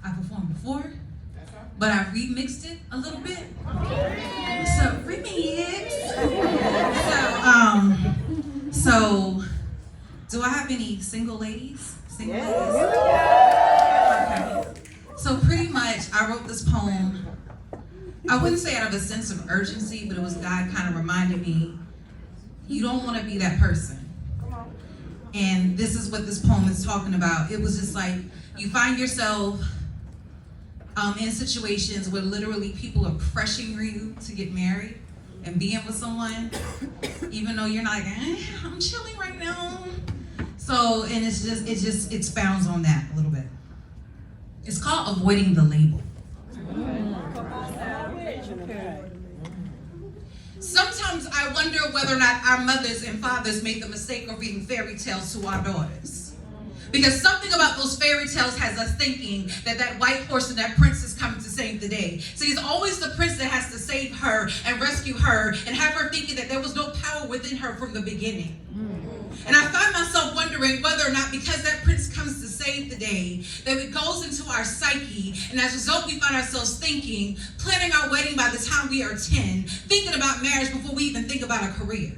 I performed before, but I remixed it a little bit. So remix. So do I have any single ladies? Single ladies? Okay. So pretty much, I wrote this poem. I wouldn't say out of a sense of urgency, but it was God kind of reminding me, you don't want to be that person. And this is what this poem is talking about. It was just like, you find yourself in situations where literally people are pressuring you to get married and being with someone, even though you're not like, I'm chilling right now. So, and it expounds on that a little bit. It's called avoiding the label. Sometimes I wonder whether or not our mothers and fathers made the mistake of reading fairy tales to our daughters. Because something about those fairy tales has us thinking that that white horse and that prince is coming to save the day. So it's always the prince that has to save her and rescue her and have her thinking that there was no power within her from the beginning. And I find myself wondering whether or not, because that prince comes to save the day, that it goes into our psyche, and as a result we find ourselves thinking, planning our wedding by the time we are 10, thinking about marriage before we even think about a career.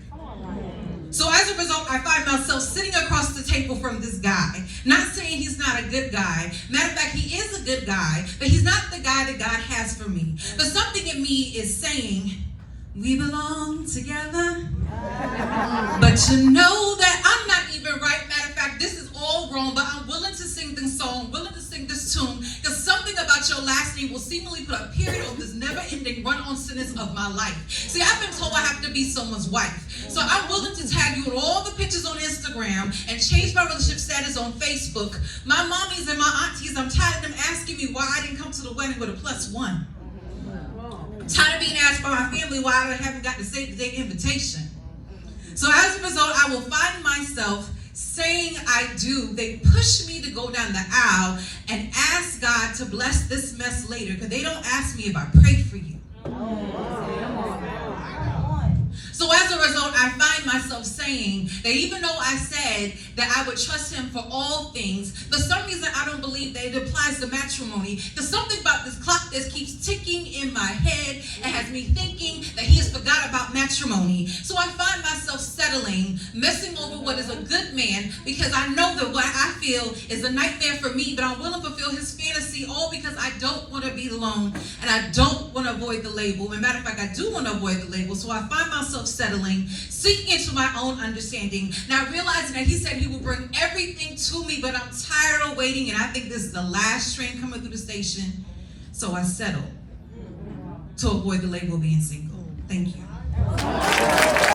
So as a result, I find myself sitting across the table from this guy, not saying he's not a good guy. Matter of fact, he is a good guy, but he's not the guy that God has for me. But something in me is saying, we belong together, but you know that I'm not even right. Matter of fact, this is all wrong, but I'm willing to sing this song, willing to sing this tune, because something about your last name will seemingly put a period on this never-ending run-on sentence of my life. See, I've been told I have to be someone's wife. So I'm willing to tag you in all the pictures on Instagram and change my relationship status on Facebook. My mommies and my aunties, I'm tired of them asking me why I didn't come to the wedding with a +1. I'm tired of being asked by my family why I haven't got the save the date invitation. So as a result, I will find myself saying I do. They push me to go down the aisle and ask God to bless this mess later, because they don't ask me if I prayed for you. So as a result, I find myself saying that even though I said that I would trust him for all things, for some reason I don't believe that it applies to matrimony. There's something about this clock that keeps ticking in my head and has me thinking that he has forgot about matrimony. So I find myself settling, messing over what is a good man, because I know that what I feel is a nightmare for me, but I'm willing to fulfill his fantasy, all because I don't want to be alone and I don't want to avoid the label. As a matter of fact, I do want to avoid the label, so I find myself settling, seeking into my own understanding. Now realizing that he said he will bring everything to me, but I'm tired of waiting, and I think this is the last train coming through the station. So I settle to avoid the label of being single. Thank you.